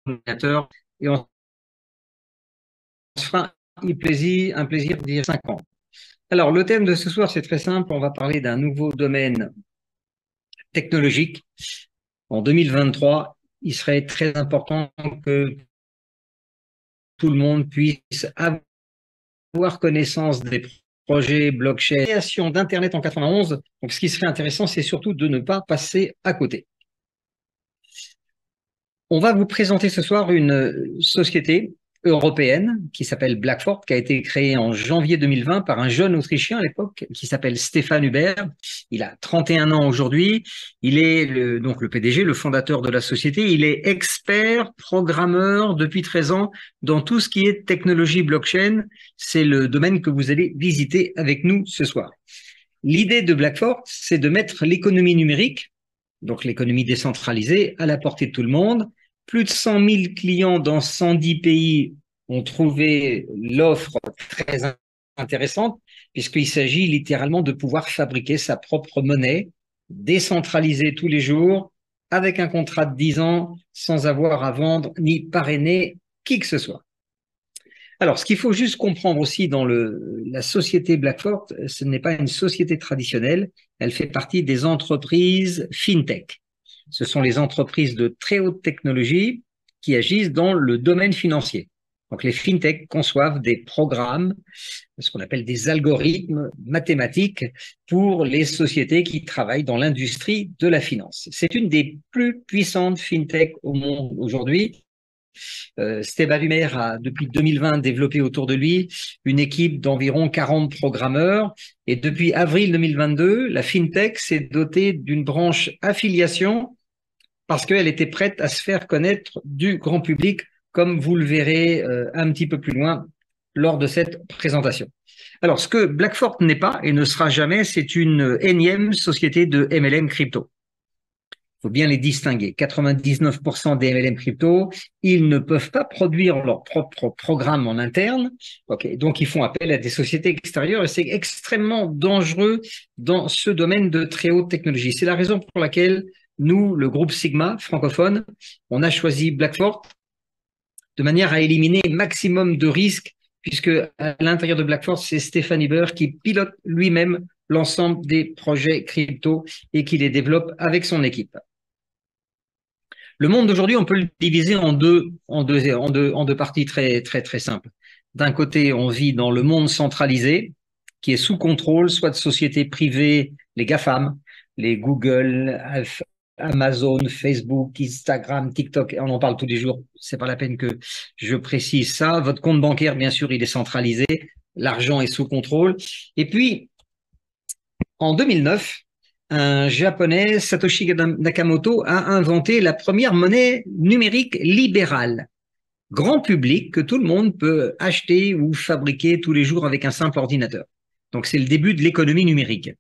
ordinateur et on se fera un plaisir d'y dire 5 ans. Alors, le thème de ce soir, c'est très simple. On va parler d'un nouveau domaine technologique. En 2023, il serait très important que tout le monde puisse avoir connaissance des projets blockchain, création d'Internet en 91. Donc, ce qui serait intéressant, c'est surtout de ne pas passer à côté. On va vous présenter ce soir une société européenne qui s'appelle Blackfort, qui a été créée en janvier 2020 par un jeune Autrichien à l'époque qui s'appelle Stéphane Hubert. Il a 31 ans aujourd'hui. Il est donc le PDG, le fondateur de la société. Il est expert, programmeur depuis 13 ans dans tout ce qui est technologie blockchain. C'est le domaine que vous allez visiter avec nous ce soir. L'idée de Blackfort, c'est de mettre l'économie numérique, donc l'économie décentralisée, à la portée de tout le monde. Plus de 100 000 clients dans 110 pays ont trouvé l'offre très intéressante, puisqu'il s'agit littéralement de pouvoir fabriquer sa propre monnaie, décentralisée tous les jours, avec un contrat de 10 ans, sans avoir à vendre ni parrainer qui que ce soit. Alors, ce qu'il faut juste comprendre aussi dans la société Blackfort, ce n'est pas une société traditionnelle, elle fait partie des entreprises FinTech. Ce sont les entreprises de très haute technologie qui agissent dans le domaine financier. Donc, les FinTech conçoivent des programmes, ce qu'on appelle des algorithmes mathématiques pour les sociétés qui travaillent dans l'industrie de la finance. C'est une des plus puissantes FinTech au monde aujourd'hui. Stéphane Hubert a, depuis 2020, développé autour de lui une équipe d'environ 40 programmeurs. Et depuis avril 2022, la FinTech s'est dotée d'une branche affiliation parce qu'elle était prête à se faire connaître du grand public, comme vous le verrez un petit peu plus loin lors de cette présentation. Alors, ce que Blackfort n'est pas et ne sera jamais, c'est une énième société de MLM crypto. Il faut bien les distinguer. 99% des MLM crypto, ils ne peuvent pas produire leur propre programme en interne. Okay. Donc, ils font appel à des sociétés extérieures et c'est extrêmement dangereux dans ce domaine de très haute technologie. C'est la raison pour laquelle nous, le groupe Sigma francophone, on a choisi Blackfort de manière à éliminer maximum de risques puisque à l'intérieur de Blackfort, c'est Stéphane Hubert qui pilote lui-même l'ensemble des projets crypto et qui les développe avec son équipe. Le monde d'aujourd'hui, on peut le diviser en deux parties très simples. D'un côté, on vit dans le monde centralisé, qui est sous contrôle, soit de sociétés privées, les GAFAM, les Google, Amazon, Facebook, Instagram, TikTok, on en parle tous les jours, c'est pas la peine que je précise ça. Votre compte bancaire, bien sûr, il est centralisé, l'argent est sous contrôle. Et puis, en 2009, un japonais, Satoshi Nakamoto, a inventé la première monnaie numérique libérale, grand public, que tout le monde peut acheter ou fabriquer tous les jours avec un simple ordinateur. Donc, c'est le début de l'économie numérique.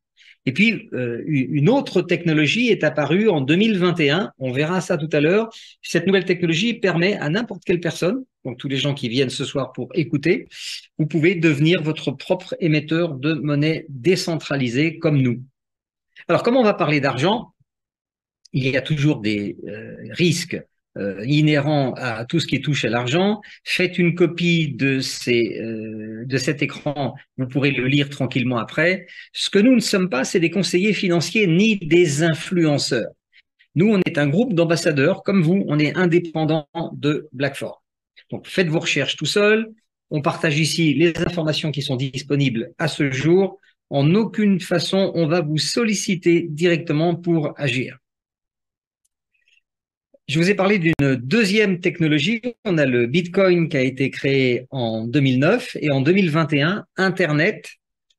Et puis, une autre technologie est apparue en 2021. On verra ça tout à l'heure. Cette nouvelle technologie permet à n'importe quelle personne, donc tous les gens qui viennent ce soir pour écouter, vous pouvez devenir votre propre émetteur de monnaie décentralisée comme nous. Alors, comme on va parler d'argent, il y a toujours des risques inhérents à tout ce qui touche à l'argent. Faites une copie de cet écran, vous pourrez le lire tranquillement après. Ce que nous ne sommes pas, c'est des conseillers financiers ni des influenceurs. Nous, on est un groupe d'ambassadeurs, comme vous, on est indépendants de Blackfort. Donc, faites vos recherches tout seul. On partage ici les informations qui sont disponibles à ce jour. En aucune façon, on va vous solliciter directement pour agir. Je vous ai parlé d'une deuxième technologie. On a le Bitcoin qui a été créé en 2009 et en 2021, Internet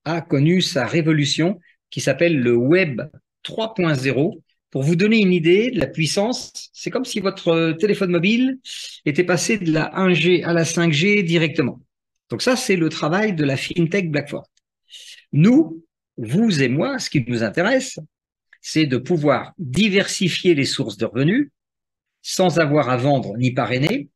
a connu sa révolution qui s'appelle le Web 3.0. Pour vous donner une idée de la puissance, c'est comme si votre téléphone mobile était passé de la 1G à la 5G directement. Donc ça, c'est le travail de la FinTech Blackfort. Nous, vous et moi, ce qui nous intéresse, c'est de pouvoir diversifier les sources de revenus sans avoir à vendre ni parrainer,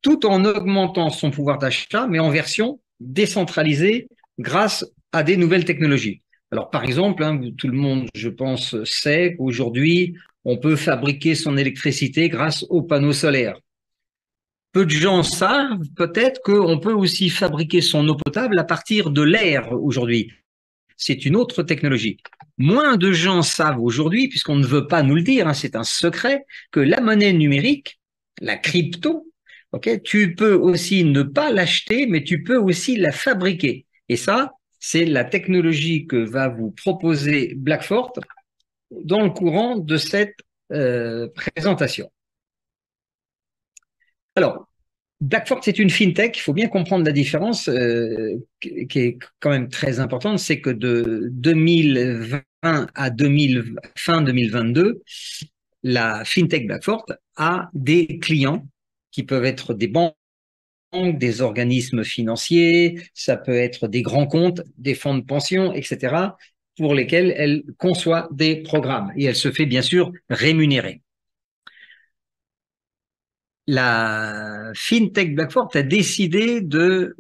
tout en augmentant son pouvoir d'achat, mais en version décentralisée grâce à des nouvelles technologies. Alors, par exemple, tout le monde, je pense, sait qu'aujourd'hui, on peut fabriquer son électricité grâce aux panneaux solaires. peu de gens savent peut-être qu'on peut aussi fabriquer son eau potable à partir de l'air aujourd'hui. C'est une autre technologie. Moins de gens savent aujourd'hui, puisqu'on ne veut pas nous le dire, hein, c'est un secret, que la monnaie numérique, la crypto, okay, tu peux aussi ne pas l'acheter, mais tu peux aussi la fabriquer. Et ça, c'est la technologie que va vous proposer Blackfort dans le courant de cette présentation. Alors, Blackfort, c'est une fintech. Il faut bien comprendre la différence qui est quand même très importante. C'est que de 2020 à fin 2022, la fintech Blackfort a des clients qui peuvent être des banques, des organismes financiers, ça peut être des grands comptes, des fonds de pension, etc., pour lesquels elle conçoit des programmes. Et elle se fait bien sûr rémunérer. La fintech Blackfort a décidé de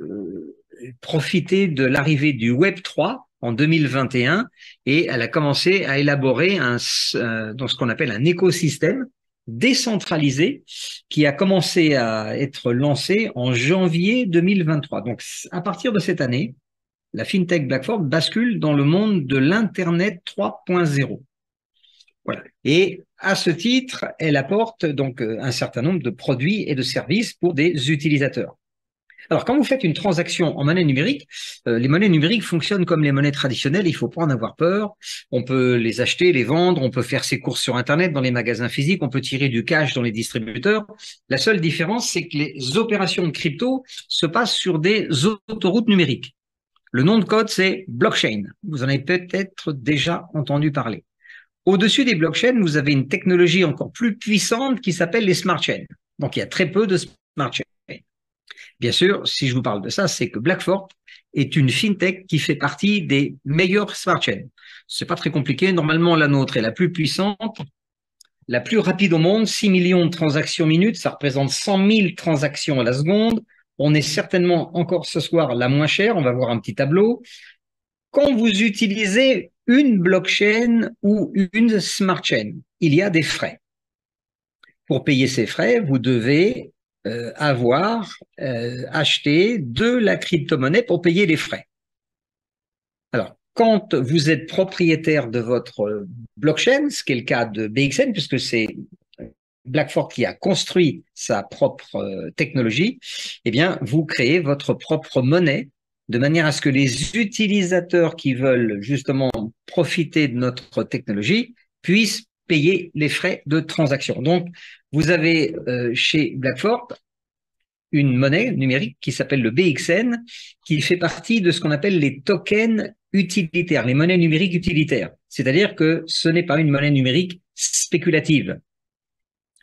profiter de l'arrivée du Web 3 en 2021 et elle a commencé à élaborer dans ce qu'on appelle un écosystème décentralisé qui a commencé à être lancé en janvier 2023. Donc, à partir de cette année, la fintech Blackfort bascule dans le monde de l'Internet 3.0. Voilà. Et à ce titre, elle apporte donc un certain nombre de produits et de services pour des utilisateurs. Alors, quand vous faites une transaction en monnaie numérique, les monnaies numériques fonctionnent comme les monnaies traditionnelles, il ne faut pas en avoir peur. On peut les acheter, les vendre, on peut faire ses courses sur Internet, dans les magasins physiques, on peut tirer du cash dans les distributeurs. La seule différence, c'est que les opérations de crypto se passent sur des autoroutes numériques. Le nom de code, c'est blockchain. Vous en avez peut-être déjà entendu parler. Au-dessus des blockchains, vous avez une technologie encore plus puissante qui s'appelle les smart chains. Donc, il y a très peu de smart chains. Bien sûr, si je vous parle de ça, c'est que Blackfort est une fintech qui fait partie des meilleures smart chains. C'est pas très compliqué. Normalement, la nôtre est la plus puissante, la plus rapide au monde, 6 millions de transactions minutes. Ça représente 100 000 transactions à la seconde. On est certainement encore ce soir la moins chère. On va voir un petit tableau. Quand vous utilisez une blockchain ou une smart chain, il y a des frais. Pour payer ces frais, vous devez avoir acheté de la crypto-monnaie pour payer les frais. Alors, quand vous êtes propriétaire de votre blockchain, ce qui est le cas de BXN, puisque c'est Blackfort qui a construit sa propre technologie, eh bien, vous créez votre propre monnaie de manière à ce que les utilisateurs qui veulent justement profiter de notre technologie puissent payer les frais de transaction. Donc, vous avez chez Blackfort une monnaie numérique qui s'appelle le BXN, qui fait partie de ce qu'on appelle les tokens utilitaires, les monnaies numériques utilitaires. C'est-à-dire que ce n'est pas une monnaie numérique spéculative.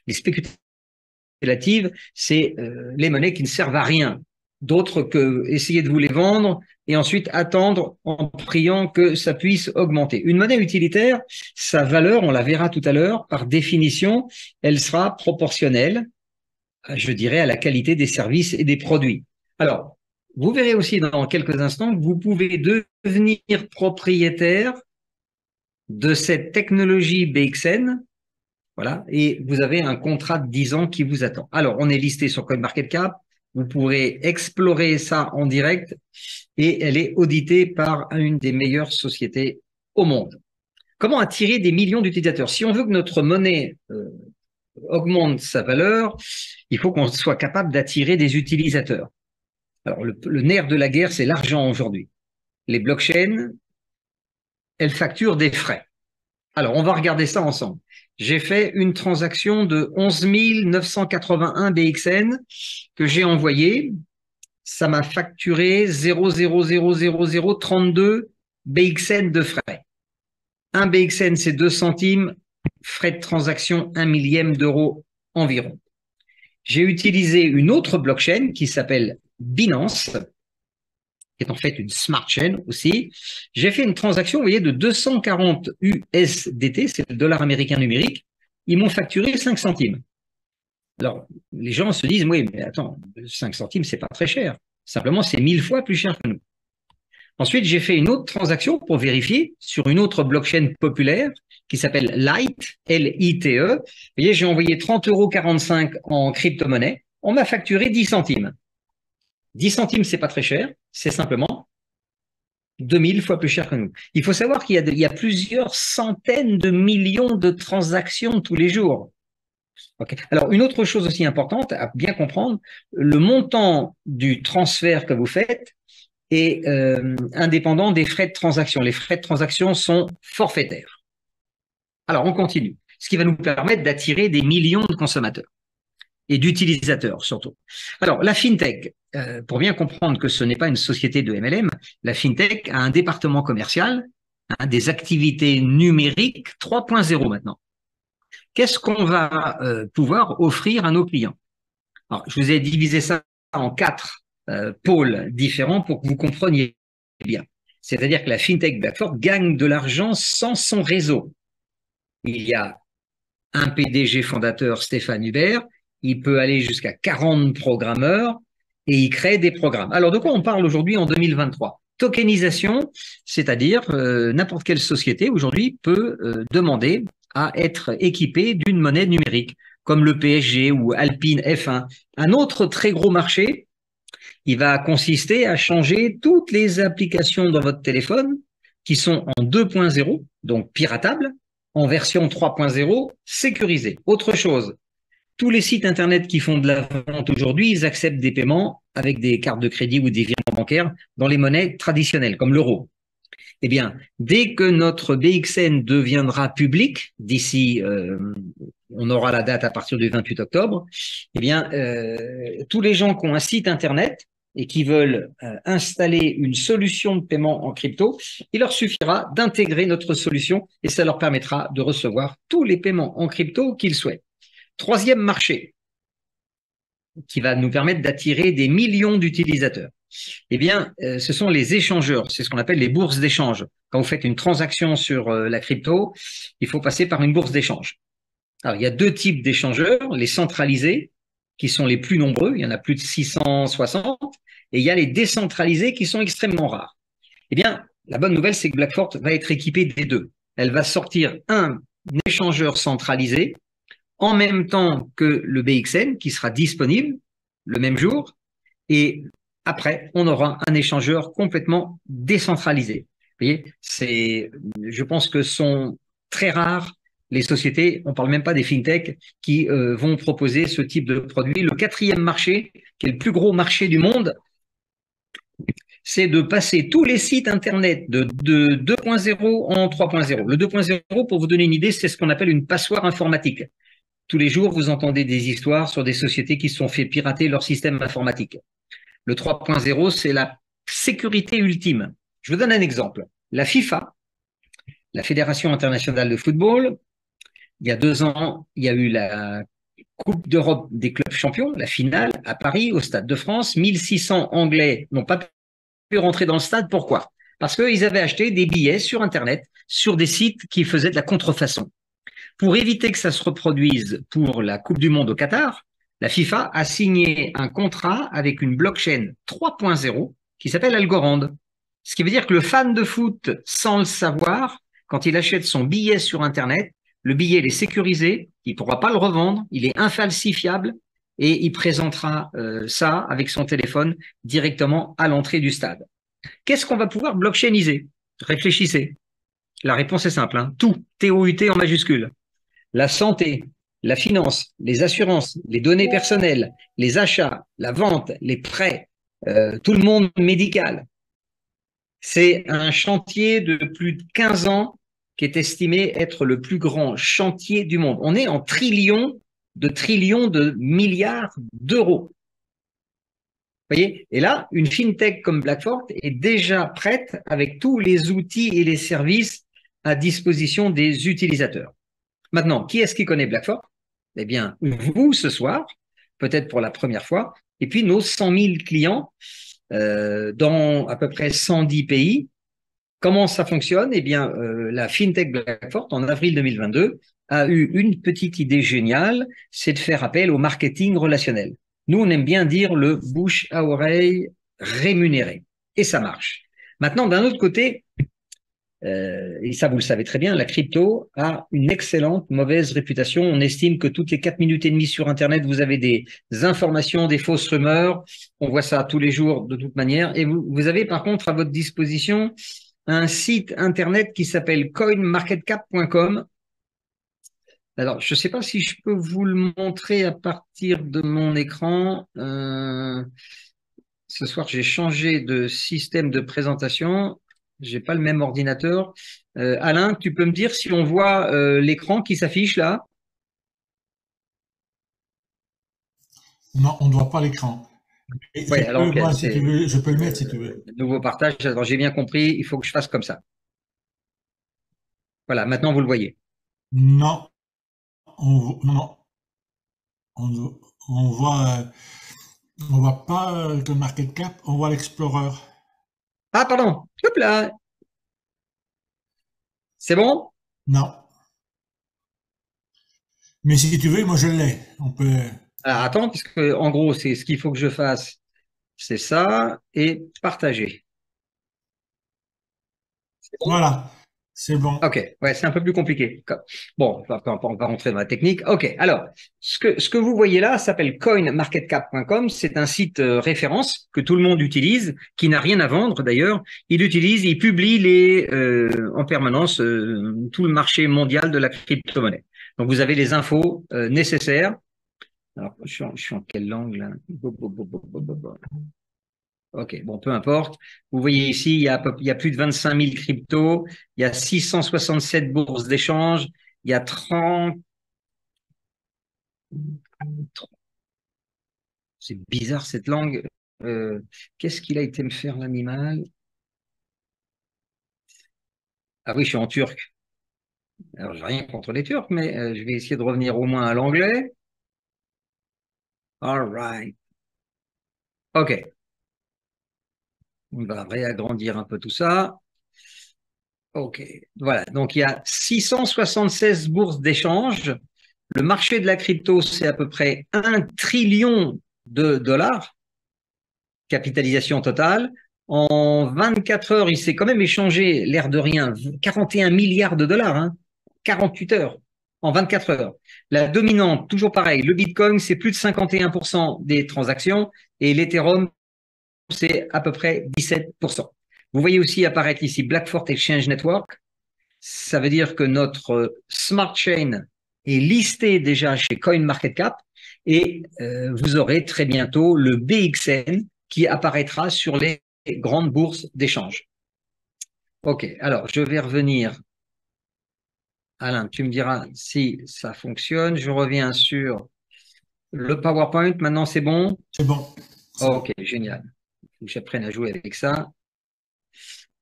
Les spéculatives, c'est les monnaies qui ne servent à rien d'autre que essayer de vous les vendre et ensuite attendre en priant que ça puisse augmenter. Une monnaie utilitaire, sa valeur, on la verra tout à l'heure, par définition, elle sera proportionnelle, je dirais, à la qualité des services et des produits. Alors, vous verrez aussi dans quelques instants que vous pouvez devenir propriétaire de cette technologie BXN. Voilà, et vous avez un contrat de 10 ans qui vous attend. Alors, on est listé sur CoinMarketCap. Vous pourrez explorer ça en direct et elle est auditée par une des meilleures sociétés au monde. Comment attirer des millions d'utilisateurs? Si on veut que notre monnaie augmente sa valeur, il faut qu'on soit capable d'attirer des utilisateurs. Alors, le nerf de la guerre, c'est l'argent aujourd'hui. Les blockchains, elles facturent des frais. Alors, on va regarder ça ensemble. J'ai fait une transaction de 11 981 BXN que j'ai envoyé. Ça m'a facturé 0,00032 BXN de frais. Un BXN, c'est 2 centimes, frais de transaction 1 millième d'euro environ. J'ai utilisé une autre blockchain qui s'appelle Binance, qui est en fait une smart chain aussi. J'ai fait une transaction, vous voyez, de 240 USDT, c'est le dollar américain numérique. Ils m'ont facturé 5 centimes. Alors, les gens se disent, oui, mais attends, 5 centimes, c'est pas très cher. Simplement, c'est 1000 fois plus cher que nous. Ensuite, j'ai fait une autre transaction pour vérifier sur une autre blockchain populaire qui s'appelle Lite, L-I-T-E. Vous voyez, j'ai envoyé 30,45 € en crypto-monnaie. on m'a facturé 10 centimes. 10 centimes, c'est pas très cher, c'est simplement 2000 fois plus cher que nous. Il faut savoir qu'il y a plusieurs centaines de millions de transactions tous les jours. Okay. Alors, une autre chose aussi importante à bien comprendre, le montant du transfert que vous faites est indépendant des frais de transaction. Les frais de transaction sont forfaitaires. Alors, on continue, ce qui va nous permettre d'attirer des millions de consommateurs et d'utilisateurs surtout. Alors, la FinTech, pour bien comprendre que ce n'est pas une société de MLM, la FinTech a un département commercial, des activités numériques 3.0 maintenant. Qu'est-ce qu'on va pouvoir offrir à nos clients? Alors, je vous ai divisé ça en 4 pôles différents pour que vous compreniez bien. C'est-à-dire que la FinTech Blackford gagne de l'argent sans son réseau. Il y a un PDG fondateur, Stéphane Hubert, il peut aller jusqu'à 40 programmeurs et il crée des programmes. Alors, de quoi on parle aujourd'hui en 2023? Tokenisation, c'est-à-dire n'importe quelle société aujourd'hui peut demander à être équipée d'une monnaie numérique, comme le PSG ou Alpine F1. Un autre très gros marché, il va consister à changer toutes les applications dans votre téléphone qui sont en 2.0, donc piratables, en version 3.0, sécurisée. Autre chose, tous les sites Internet qui font de la vente aujourd'hui, ils acceptent des paiements avec des cartes de crédit ou des virements bancaires dans les monnaies traditionnelles, comme l'euro. Eh bien, dès que notre BXN deviendra public, d'ici, on aura la date à partir du 28 octobre, eh bien, tous les gens qui ont un site Internet et qui veulent installer une solution de paiement en crypto, il leur suffira d'intégrer notre solution et ça leur permettra de recevoir tous les paiements en crypto qu'ils souhaitent. Troisième marché qui va nous permettre d'attirer des millions d'utilisateurs. Eh bien, ce sont les échangeurs, c'est ce qu'on appelle les bourses d'échange. Quand vous faites une transaction sur la crypto, il faut passer par une bourse d'échange. Alors, il y a 2 types d'échangeurs, les centralisés, qui sont les plus nombreux, il y en a plus de 660, et il y a les décentralisés qui sont extrêmement rares. Eh bien, la bonne nouvelle, c'est que Blackford va être équipée des 2. Elle va sortir un échangeur centralisé en même temps que le BXN qui sera disponible le même jour et après, on aura un échangeur complètement décentralisé. Vous voyez, je pense que sont très rares les sociétés, on ne parle même pas des fintech, qui vont proposer ce type de produit. Le 4e marché, qui est le plus gros marché du monde, c'est de passer tous les sites Internet de 2.0 en 3.0. Le 2.0, pour vous donner une idée, c'est ce qu'on appelle une passoire informatique. Tous les jours, vous entendez des histoires sur des sociétés qui se sont fait pirater leur système informatique. Le 3.0, c'est la sécurité ultime. Je vous donne un exemple. La FIFA, la Fédération internationale de football, il y a 2 ans, il y a eu la Coupe d'Europe des clubs champions, la finale à Paris, au Stade de France. 1600 Anglais n'ont pas pu rentrer dans le stade. Pourquoi? Parce qu'ils avaient acheté des billets sur Internet, sur des sites qui faisaient de la contrefaçon. Pour éviter que ça se reproduise pour la Coupe du Monde au Qatar, la FIFA a signé un contrat avec une blockchain 3.0 qui s'appelle Algorand. Ce qui veut dire que le fan de foot, sans le savoir, quand il achète son billet sur Internet, le billet il est sécurisé, il ne pourra pas le revendre, il est infalsifiable et il présentera ça avec son téléphone directement à l'entrée du stade. Qu'est-ce qu'on va pouvoir blockchainiser? Réfléchissez. La réponse est simple, hein. Tout, T-O-U-T en majuscule. La santé, la finance, les assurances, les données personnelles, les achats, la vente, les prêts, tout le monde médical. C'est un chantier de plus de 15 ans qui est estimé être le plus grand chantier du monde. On est en trillions de milliards d'euros. Vous voyez? Et là, une fintech comme Blackford est déjà prête avec tous les outils et les services à disposition des utilisateurs. Maintenant, qui est-ce qui connaît Blackford? Eh bien, vous ce soir, peut-être pour la première fois, et puis nos 100 000 clients dans à peu près 110 pays. Comment ça fonctionne? Eh bien, la FinTech Blackford, en avril 2022, a eu une petite idée géniale, c'est de faire appel au marketing relationnel. Nous, on aime bien dire le bouche à oreille rémunéré. Et ça marche. Maintenant, d'un autre côté, et ça vous le savez très bien, la crypto a une excellente mauvaise réputation. On estime que toutes les 4 minutes et demie sur Internet, vous avez des informations, des fausses rumeurs. On voit ça tous les jours de toute manière. Et vous avez par contre à votre disposition un site Internet qui s'appelle coinmarketcap.com. Alors, je ne sais pas si je peux vous le montrer à partir de mon écran. Ce soir, j'ai changé de système de présentation. J'ai pas le même ordinateur. Alain, tu peux me dire si on voit l'écran qui s'affiche là? Non, on ne voit pas l'écran. Et Oui, alors ok, moi, si tu c'est veux, je peux le mettre si tu veux. nouveau partage. Alors, j'ai bien compris, il faut que je fasse comme ça. Voilà, maintenant vous le voyez. Non, non, on, on voit, on voit pas le market cap, on voit l'explorer. Ah, pardon. Hop là. C'est bon? Non. Mais si tu veux, moi je l'ai. On peut. Alors, attends, parce que en gros, c'est ce qu'il faut que je fasse. C'est ça et partager. C'est bon? Voilà, c'est bon. Ok, ouais, c'est un peu plus compliqué. Bon, on va rentrer dans la technique. Ok, alors, ce que vous voyez là s'appelle coinmarketcap.com. C'est un site référence que tout le monde utilise, qui n'a rien à vendre d'ailleurs. Il publie en permanence tout le marché mondial de la crypto-monnaie. Donc, vous avez les infos nécessaires. Alors, je suis en quelle langue là? Ok, bon, peu importe. Vous voyez ici, il y a plus de 25 000 cryptos, il y a 667 bourses d'échange, il y a 30. C'est bizarre cette langue. Qu'est-ce qu'il a été me faire l'animal? Ah oui, je suis en turc. Alors, j'ai rien contre les Turcs, mais je vais essayer de revenir au moins à l'anglais. All right. Ok, on va réagrandir un peu tout ça. Ok, voilà. Donc, il y a 676 bourses d'échange. Le marché de la crypto, c'est à peu près 1 trillion de dollars, capitalisation totale. En 24 heures, il s'est quand même échangé, l'air de rien, 41 milliards de dollars, hein, 48 heures, en 24 heures. La dominante, toujours pareil, le Bitcoin, c'est plus de 51% des transactions et l'Ethereum, c'est à peu près 17%. Vous voyez aussi apparaître ici Blackford Exchange Network. Ça veut dire que notre smart chain est listé déjà chez CoinMarketCap et vous aurez très bientôt le BXN qui apparaîtra sur les grandes bourses d'échange. Ok, alors je vais revenir. Alain, tu me diras si ça fonctionne. Je reviens sur le PowerPoint. Maintenant, c'est bon? C'est bon. Ok, génial. Il faut que j'apprenne à jouer avec ça.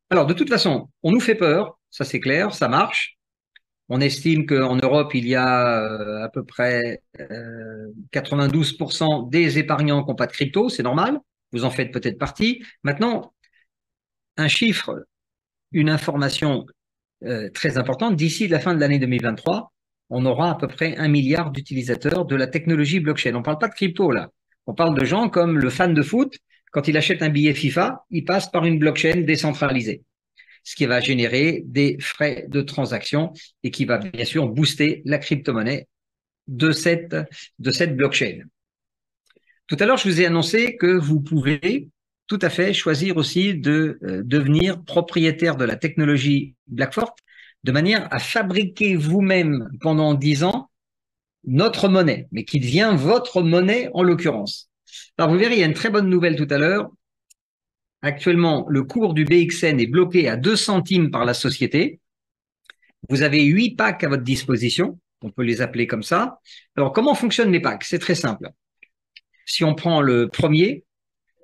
Alors, de toute façon, on nous fait peur, ça c'est clair, ça marche. On estime qu'en Europe, il y a à peu près 92% des épargnants qui n'ont pas de crypto, c'est normal, vous en faites peut-être partie. Maintenant, un chiffre, une information très importante, d'ici la fin de l'année 2023, on aura à peu près 1 milliard d'utilisateurs de la technologie blockchain. On ne parle pas de crypto là, on parle de gens comme le fan de foot, quand il achète un billet FIFA, il passe par une blockchain décentralisée, ce qui va générer des frais de transaction et qui va bien sûr booster la crypto-monnaie de cette blockchain. Tout à l'heure, je vous ai annoncé que vous pouvez tout à fait choisir aussi de devenir propriétaire de la technologie Blackfort de manière à fabriquer vous-même pendant 10 ans notre monnaie, mais qui devient votre monnaie en l'occurrence. Alors vous verrez, il y a une très bonne nouvelle tout à l'heure. Actuellement, le cours du BXN est bloqué à 2 centimes par la société. Vous avez 8 packs à votre disposition. On peut les appeler comme ça. Alors, comment fonctionnent les packs? C'est très simple. Si on prend le premier,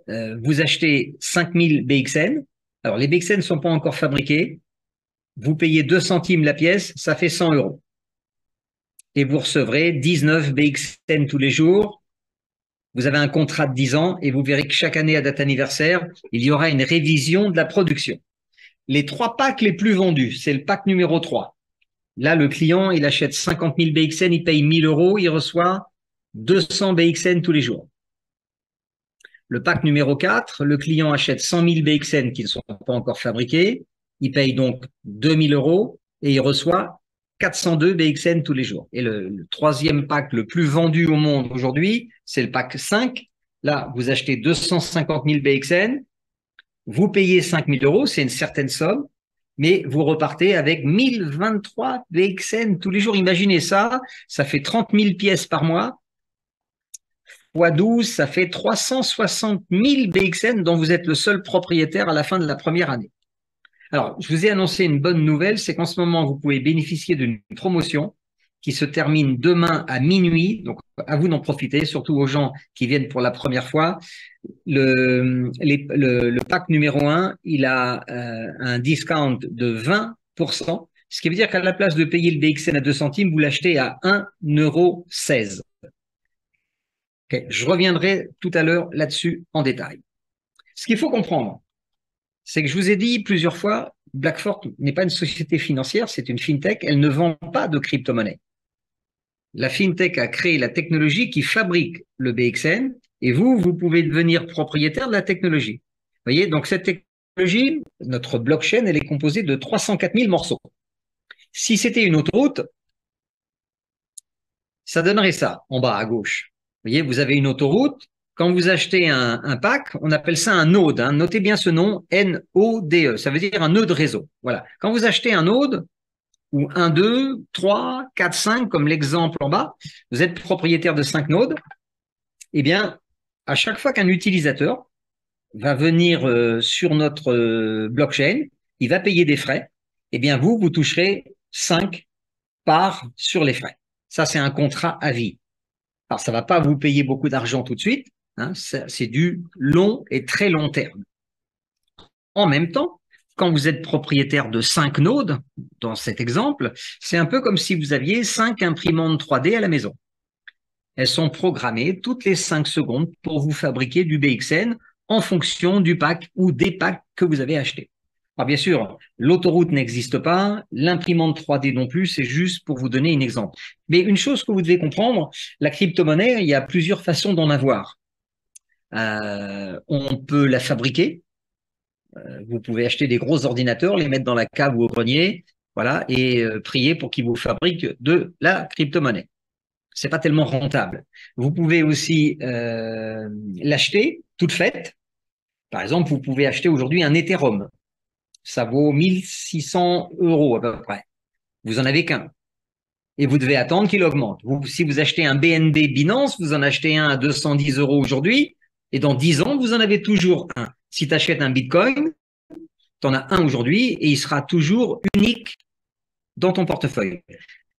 vous achetez 5000 BXN. Alors, les BXN ne sont pas encore fabriqués. Vous payez 2 centimes la pièce, ça fait 100 euros. Et vous recevrez 19 BXN tous les jours. Vous avez un contrat de 10 ans et vous verrez que chaque année à date anniversaire, il y aura une révision de la production. Les 3 packs les plus vendus, c'est le pack numéro 3. Là, le client, il achète 50 000 BXN, il paye 1000 euros, il reçoit 200 BXN tous les jours. Le pack numéro 4, le client achète 100 000 BXN qui ne sont pas encore fabriqués, Il paye donc 2000 € et il reçoit 402 BXN tous les jours. Et le troisième pack le plus vendu au monde aujourd'hui, c'est le pack 5. Là, vous achetez 250 000 BXN, vous payez 5000 €, c'est une certaine somme, mais vous repartez avec 1023 BXN tous les jours. Imaginez ça, ça fait 30 000 pièces par mois. Fois 12, ça fait 360 000 BXN dont vous êtes le seul propriétaire à la fin de la première année. Alors, je vous ai annoncé une bonne nouvelle, c'est qu'en ce moment, vous pouvez bénéficier d'une promotion qui se termine demain à minuit. Donc, à vous d'en profiter, surtout aux gens qui viennent pour la première fois. Le pack numéro 1, il a un discount de 20%, ce qui veut dire qu'à la place de payer le BXN à 2 centimes, vous l'achetez à 1,16 €. Okay. Je reviendrai tout à l'heure là-dessus en détail. Ce qu'il faut comprendre, c'est que je vous ai dit plusieurs fois, Blackfort n'est pas une société financière, c'est une fintech, elle ne vend pas de crypto-monnaie. La fintech a créé la technologie qui fabrique le BXN et vous pouvez devenir propriétaire de la technologie. Vous voyez, donc cette technologie, notre blockchain, elle est composée de 304 000 morceaux. Si c'était une autoroute, ça donnerait ça en bas à gauche. Vous voyez, vous avez une autoroute. Quand vous achetez un pack, on appelle ça un node. Hein. Notez bien ce nom, N-O-D-E. Ça veut dire un nœud de réseau. Voilà. Quand vous achetez un node, ou 1, 2, 3, 4, 5, comme l'exemple en bas, vous êtes propriétaire de 5 nodes. Eh bien, à chaque fois qu'un utilisateur va venir sur notre blockchain, il va payer des frais. Eh bien, vous toucherez 5 parts sur les frais. Ça, c'est un contrat à vie. Alors, ça ne va pas vous payer beaucoup d'argent tout de suite. Hein, c'est du long et très long terme. En même temps, quand vous êtes propriétaire de 5 nodes, dans cet exemple, c'est un peu comme si vous aviez 5 imprimantes 3D à la maison. Elles sont programmées toutes les 5 secondes pour vous fabriquer du BXN en fonction du pack ou des packs que vous avez achetés. Alors bien sûr, l'autoroute n'existe pas, l'imprimante 3D non plus, c'est juste pour vous donner un exemple. Mais une chose que vous devez comprendre, la crypto-monnaie, il y a plusieurs façons d'en avoir. On peut la fabriquer. Vous pouvez acheter des gros ordinateurs, les mettre dans la cave ou au grenier, voilà, et prier pour qu'ils vous fabriquent de la crypto-monnaie. C'est pas tellement rentable. Vous pouvez aussi l'acheter toute faite. Par exemple, vous pouvez acheter aujourd'hui un Ethereum. Ça vaut 1600 € à peu près. Vous en avez qu'un. Et vous devez attendre qu'il augmente. Si vous achetez un BNB Binance, vous en achetez un à 210 € aujourd'hui, et dans 10 ans, vous en avez toujours un. Si tu achètes un Bitcoin, tu en as un aujourd'hui et il sera toujours unique dans ton portefeuille.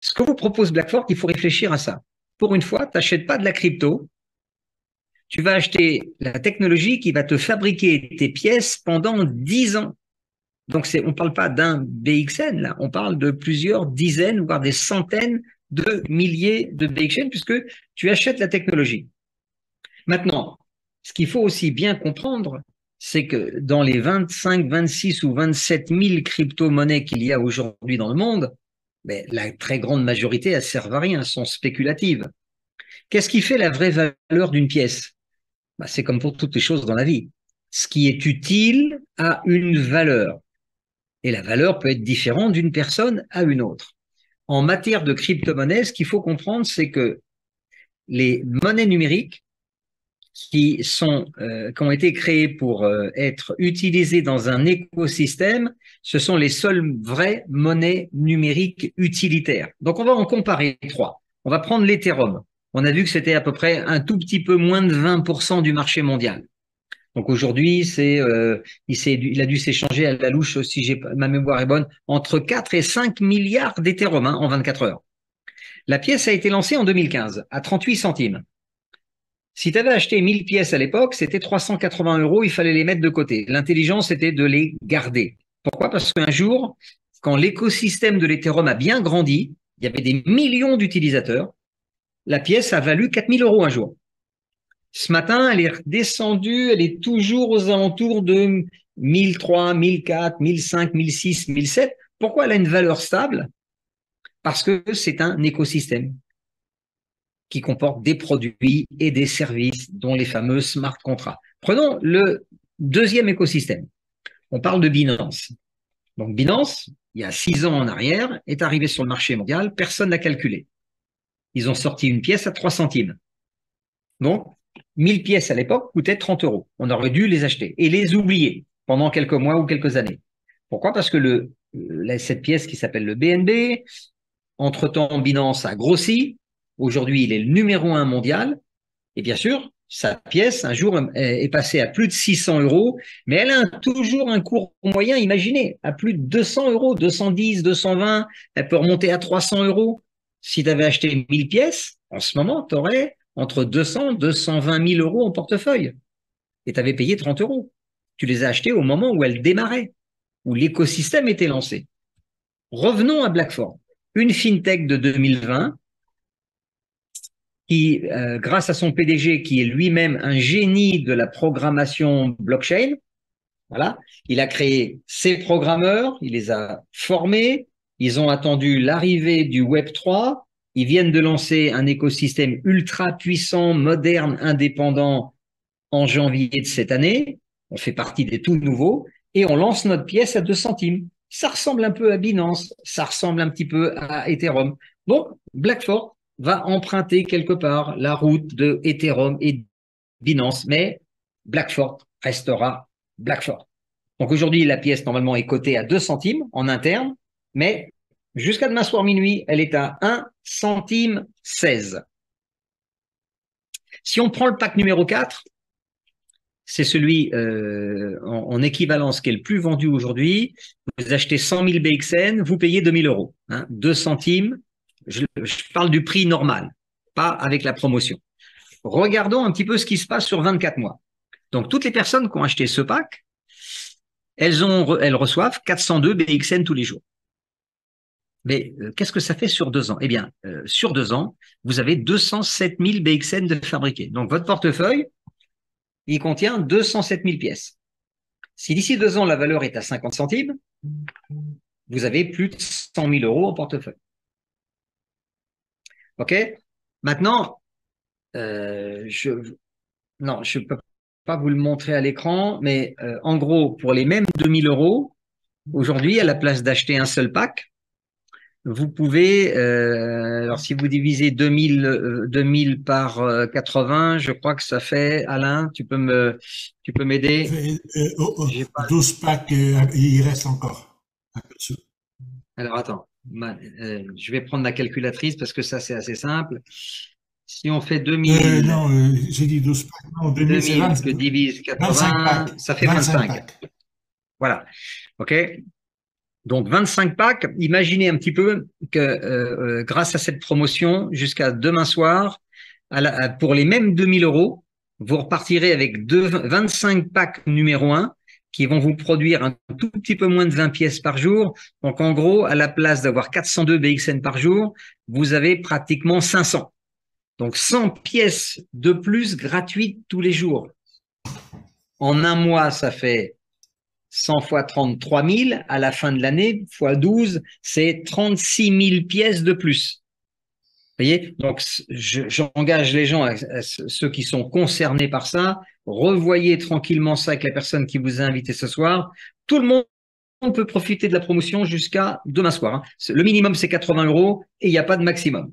Ce que vous propose Blackfort, il faut réfléchir à ça. Pour une fois, tu n'achètes pas de la crypto, tu vas acheter la technologie qui va te fabriquer tes pièces pendant 10 ans. Donc, on ne parle pas d'un BXN, là, on parle de plusieurs dizaines, voire des centaines de milliers de BXN, puisque tu achètes la technologie. Maintenant, ce qu'il faut aussi bien comprendre, c'est que dans les 25, 26 ou 27 000 crypto-monnaies qu'il y a aujourd'hui dans le monde, ben, la très grande majorité, elles ne servent à rien, elles sont spéculatives. Qu'est-ce qui fait la vraie valeur d'une pièce? Ben, c'est comme pour toutes les choses dans la vie. Ce qui est utile a une valeur. Et la valeur peut être différente d'une personne à une autre. En matière de crypto-monnaie, ce qu'il faut comprendre, c'est que les monnaies numériques qui ont été créées pour être utilisées dans un écosystème, ce sont les seules vraies monnaies numériques utilitaires. Donc, on va en comparer 3. On va prendre l'Ethereum. On a vu que c'était à peu près un tout petit peu moins de 20% du marché mondial. Donc aujourd'hui, il a dû s'échanger à la louche, si ma mémoire est bonne, entre 4 et 5 milliards d'Ethereum en 24 heures. La pièce a été lancée en 2015 à 38 centimes. Si tu avais acheté 1000 pièces à l'époque, c'était 380 €, il fallait les mettre de côté. L'intelligence était de les garder. Pourquoi? Parce qu'un jour, quand l'écosystème de l'Ethereum a bien grandi, il y avait des millions d'utilisateurs, la pièce a valu 4000 € un jour. Ce matin, elle est redescendue, elle est toujours aux alentours de 1003, 1004, 1005, 1006, 1007. Pourquoi elle a une valeur stable? Parce que c'est un écosystème qui comporte des produits et des services, dont les fameux smart contracts. Prenons le deuxième écosystème. On parle de Binance. Donc Binance, il y a 6 ans en arrière, est arrivé sur le marché mondial, personne n'a calculé. Ils ont sorti une pièce à 3 centimes. Donc, 1000 pièces à l'époque coûtaient 30 euros. On aurait dû les acheter et les oublier pendant quelques mois ou quelques années. Pourquoi? Parce que cette pièce qui s'appelle le BNB, entre-temps, Binance a grossi. Aujourd'hui, il est le numéro 1 mondial. Et bien sûr, sa pièce, un jour, est passée à plus de 600 euros, mais elle a toujours un cours moyen, imaginez, à plus de 200 euros, 210, 220. Elle peut remonter à 300 euros. Si tu avais acheté 1000 pièces, en ce moment, tu aurais entre 200 et 220 000 euros en portefeuille. Et tu avais payé 30 euros. Tu les as achetés au moment où elles démarraient, où l'écosystème était lancé. Revenons à Blackford, une fintech de 2020 qui, grâce à son PDG, qui est lui-même un génie de la programmation blockchain, voilà, il a créé ses programmeurs, il les a formés, ils ont attendu l'arrivée du Web 3, ils viennent de lancer un écosystème ultra puissant, moderne, indépendant en janvier de cette année. On fait partie des tout nouveaux et on lance notre pièce à 2 centimes. Ça ressemble un peu à Binance, ça ressemble un petit peu à Ethereum. Donc, Blackford va emprunter quelque part la route de Ethereum et Binance, mais Blackford restera Blackford. Donc aujourd'hui, la pièce normalement est cotée à 2 centimes en interne, mais jusqu'à demain soir minuit, elle est à 1 centime 16. Si on prend le pack numéro 4, c'est celui en équivalence qui est le plus vendu aujourd'hui. Vous achetez 100 000 BXN, vous payez 2 000 euros. 2 centimes, je parle du prix normal, pas avec la promotion. Regardons un petit peu ce qui se passe sur 24 mois. Donc, toutes les personnes qui ont acheté ce pack, elles reçoivent 402 BXN tous les jours. Mais qu'est-ce que ça fait sur 2 ans? Eh bien, sur 2 ans, vous avez 207 000 BXN de fabriqués. Donc, votre portefeuille, il contient 207 000 pièces. Si d'ici 2 ans, la valeur est à 50 centimes, vous avez plus de 100 000 euros en portefeuille. OK? Maintenant, je ne peux pas vous le montrer à l'écran, mais en gros, pour les mêmes 2 000 euros, aujourd'hui, à la place d'acheter un seul pack, vous pouvez, alors si vous divisez 2000 par 80, je crois que ça fait, Alain, tu peux m'aider? 12 packs, il reste encore un peu dessus. Alors attends, je vais prendre ma calculatrice parce que ça c'est assez simple. Si on fait 2000, non, j'ai dit 12 packs, non, 2000 c'est 2000 que divise 80, ça fait 25. packs. Voilà, ok. Donc 25 packs, imaginez un petit peu que grâce à cette promotion, jusqu'à demain soir, pour les mêmes 2000 euros, vous repartirez avec 25 packs numéro 1 qui vont vous produire un tout petit peu moins de 20 pièces par jour. Donc en gros, à la place d'avoir 402 BXN par jour, vous avez pratiquement 500. Donc 100 pièces de plus gratuites tous les jours. En un mois, ça fait 100 fois 33 000, à la fin de l'année, fois 12, c'est 36 000 pièces de plus. Vous voyez? Donc, j'engage les gens, ceux qui sont concernés par ça, revoyez tranquillement ça avec la personne qui vous a invité ce soir. Tout le monde peut profiter de la promotion jusqu'à demain soir. Le minimum, c'est 80 euros et il n'y a pas de maximum.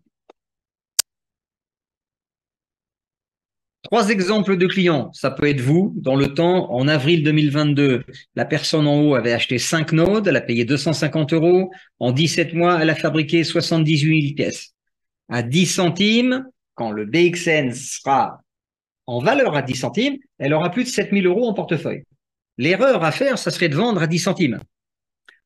3 exemples de clients, ça peut être vous. Dans le temps, en avril 2022, la personne en haut avait acheté 5 nodes, elle a payé 250 euros. En 17 mois, elle a fabriqué 78 000 pièces. À 10 centimes, quand le BXN sera en valeur à 10 centimes, elle aura plus de 7 000 euros en portefeuille. L'erreur à faire, ça serait de vendre à 10 centimes.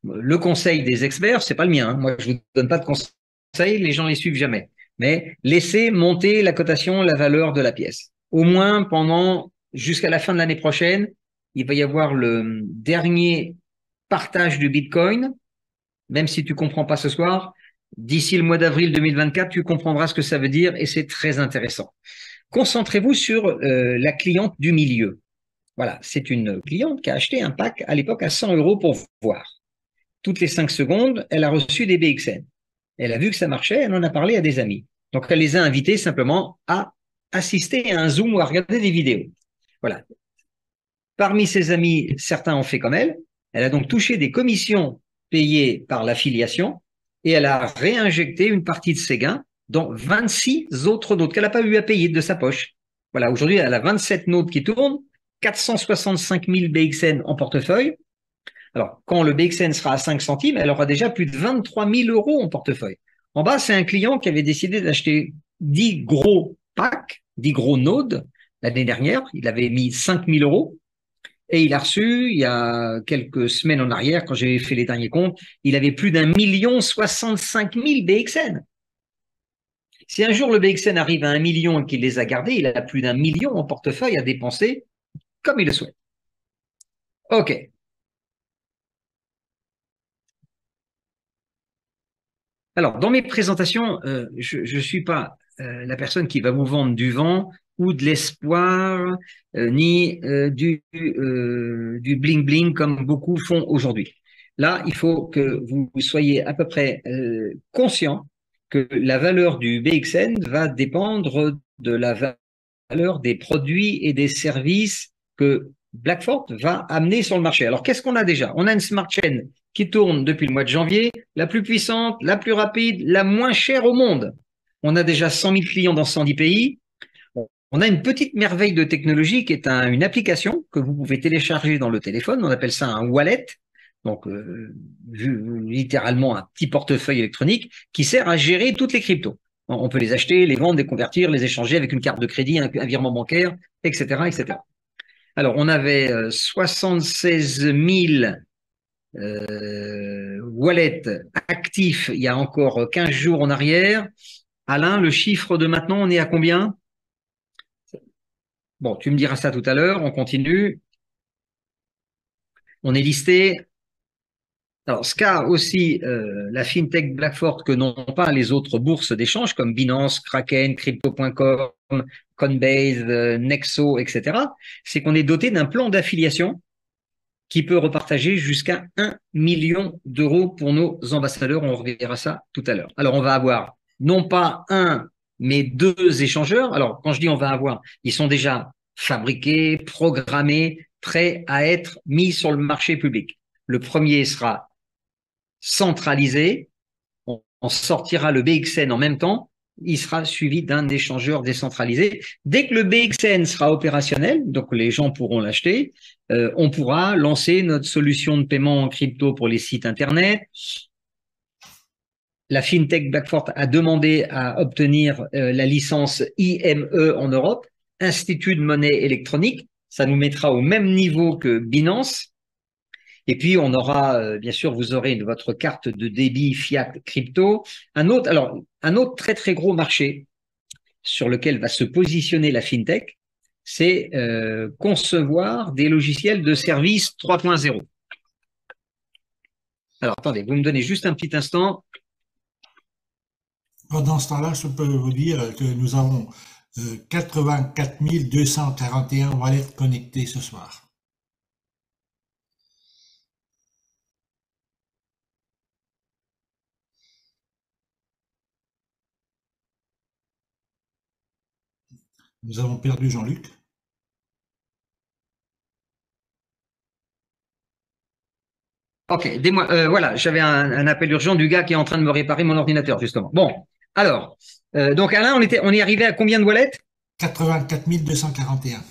Le conseil des experts, c'est pas le mien. Moi, je vous donne pas de conseils, les gens les suivent jamais. Mais laissez monter la cotation, la valeur de la pièce. Au moins jusqu'à la fin de l'année prochaine, il va y avoir le dernier partage du Bitcoin. Même si tu comprends pas ce soir, d'ici le mois d'avril 2024, tu comprendras ce que ça veut dire et c'est très intéressant. Concentrez-vous sur la cliente du milieu. Voilà, c'est une cliente qui a acheté un pack à l'époque à 100 euros pour voir. Toutes les 5 secondes, elle a reçu des BXN. Elle a vu que ça marchait, elle en a parlé à des amis. Donc, elle les a invités simplement à assister à un Zoom ou à regarder des vidéos. Voilà. Parmi ses amis, certains ont fait comme elle. Elle a donc touché des commissions payé par l'affiliation et elle a réinjecté une partie de ses gains dans 26 autres notes qu'elle n'a pas eu à payer de sa poche. Voilà, aujourd'hui, elle a 27 notes qui tournent, 465 000 BXN en portefeuille. Alors, quand le BXN sera à 5 centimes, elle aura déjà plus de 23 000 euros en portefeuille. En bas, c'est un client qui avait décidé d'acheter 10 gros packs, 10 gros nodes l'année dernière. Il avait mis 5 000 euros. Et il a reçu, il y a quelques semaines en arrière, quand j'ai fait les derniers comptes, il avait plus d'1 65 000 BXN. Si un jour le BXN arrive à 1 million et qu'il les a gardés, il a plus d'1 million en portefeuille à dépenser comme il le souhaite. OK. Alors, dans mes présentations, je ne suis pas la personne qui va vous vendre du vent ou de l'espoir, ni du bling-bling comme beaucoup font aujourd'hui. Là, il faut que vous soyez à peu près conscient que la valeur du BXN va dépendre de la valeur des produits et des services que Blackford va amener sur le marché. Alors, qu'est-ce qu'on a déjà? On a une smart chain qui tourne depuis le mois de janvier, la plus puissante, la plus rapide, la moins chère au monde. On a déjà 100 000 clients dans 110 pays. On a une petite merveille de technologie qui est une application que vous pouvez télécharger dans le téléphone. On appelle ça un wallet. Donc, littéralement un petit portefeuille électronique qui sert à gérer toutes les cryptos. On peut les acheter, les vendre, les convertir, les échanger avec une carte de crédit, un virement bancaire, etc., etc. Alors, on avait 76 000 wallets actifs il y a encore 15 jours en arrière. Alain, le chiffre de maintenant, on est à combien? Bon, tu me diras ça tout à l'heure, on continue. On est listé. Alors, ce qu'a aussi la FinTech Blackford que n'ont pas les autres bourses d'échange comme Binance, Kraken, Crypto.com, Coinbase, Nexo, etc., c'est qu'on est doté d'un plan d'affiliation qui peut repartager jusqu'à 1 million d'euros pour nos ambassadeurs. On reverra ça tout à l'heure. Alors, on va avoir non pas un, mais deux échangeurs. Alors, quand je dis on va avoir, ils sont déjà fabriqués, programmés, prêts à être mis sur le marché public. Le premier sera centralisé. On sortira le BXN en même temps. Il sera suivi d'un échangeur décentralisé. Dès que le BXN sera opérationnel, donc les gens pourront l'acheter, on pourra lancer notre solution de paiement en crypto pour les sites Internet. La FinTech Blackford a demandé à obtenir la licence IME en Europe, Institut de monnaie électronique. Ça nous mettra au même niveau que Binance. Et puis, on aura, bien sûr, vous aurez votre carte de débit fiat crypto. Un autre très, très gros marché sur lequel va se positionner la FinTech, c'est concevoir des logiciels de service 3.0. Alors, attendez, vous me donnez juste un petit instant. Pendant ce temps-là, je peux vous dire que nous avons 84 241 wallets connectés ce soir. Nous avons perdu Jean-Luc. Ok, voilà, j'avais un appel urgent du gars qui est en train de me réparer mon ordinateur, justement. Bon, alors, donc Alain, on est arrivé à combien de wallets? 84 241.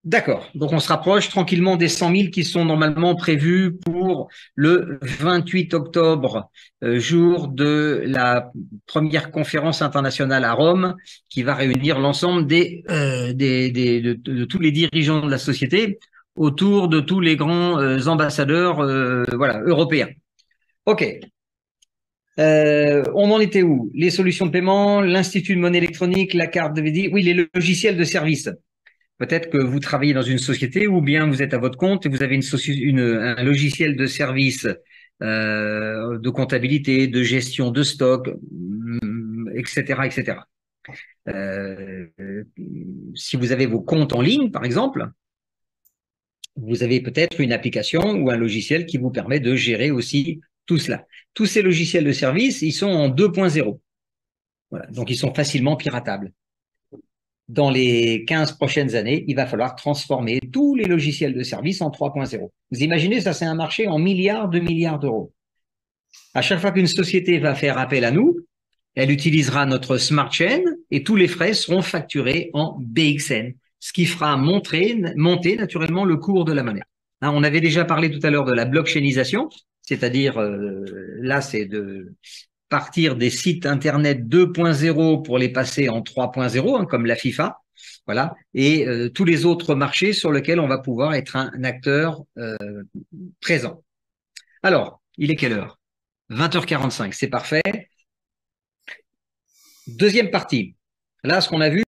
D'accord, donc on se rapproche tranquillement des 100 000 qui sont normalement prévus pour le 28 octobre, jour de la première conférence internationale à Rome, qui va réunir l'ensemble de tous les dirigeants de la société autour de tous les grands ambassadeurs voilà, européens. OK. On en était où? Les solutions de paiement, l'Institut de monnaie électronique, la carte de crédit, oui, les logiciels de service. Peut-être que vous travaillez dans une société ou bien vous êtes à votre compte et vous avez un logiciel de service de comptabilité, de gestion de stock, etc., etc. Si vous avez vos comptes en ligne, par exemple, vous avez peut-être une application ou un logiciel qui vous permet de gérer aussi tout cela. Tous ces logiciels de service, ils sont en 2.0. Voilà, donc ils sont facilement piratables. Dans les 15 prochaines années, il va falloir transformer tous les logiciels de service en 3.0. Vous imaginez, ça c'est un marché en milliards de milliards d'euros. À chaque fois qu'une société va faire appel à nous, elle utilisera notre smart chain et tous les frais seront facturés en BXN, ce qui fera monter naturellement le cours de la monnaie. Hein, on avait déjà parlé tout à l'heure de la blockchainisation, c'est-à-dire là, c'est de partir des sites Internet 2.0 pour les passer en 3.0, hein, comme la FIFA. Voilà, et tous les autres marchés sur lesquels on va pouvoir être un acteur présent. Alors, il est quelle heure? 20h45, c'est parfait. Deuxième partie. Là, ce qu'on a vu,